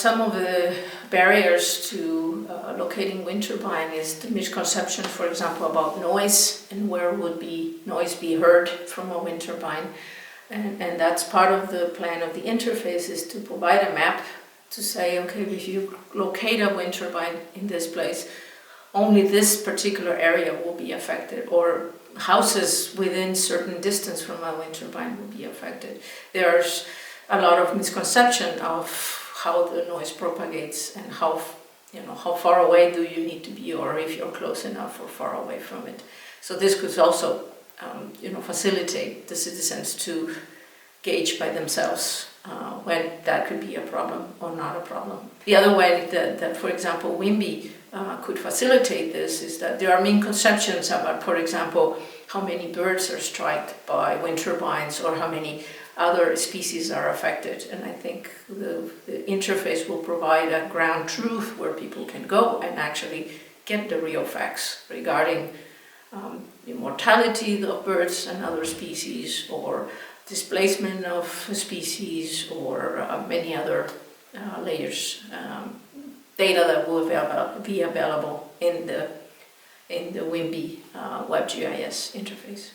some of the barriers to locating wind turbine is the misconception, for example, about noise and where would noise be heard from a wind turbine. And that's part of the plan of the interface, is to provide a map to say, okay, if you locate a wind turbine in this place, only this particular area will be affected, or houses within certain distance from a wind turbine will be affected. There's a lot of misconception of how the noise propagates and how far away do you need to be, or if you're close enough or far away from it. So this could also facilitate the citizens to gauge by themselves when that could be a problem or not a problem. The other way that for example, WIMBY could facilitate this is that there are misconceptions about, for example, how many birds are struck by wind turbines or how many other species are affected. And I think the interface will provide a ground truth where people can go and actually get the real facts regarding the mortality of birds and other species, or displacement of species, or many other layers, data that will be available in the WIMBY WebGIS interface.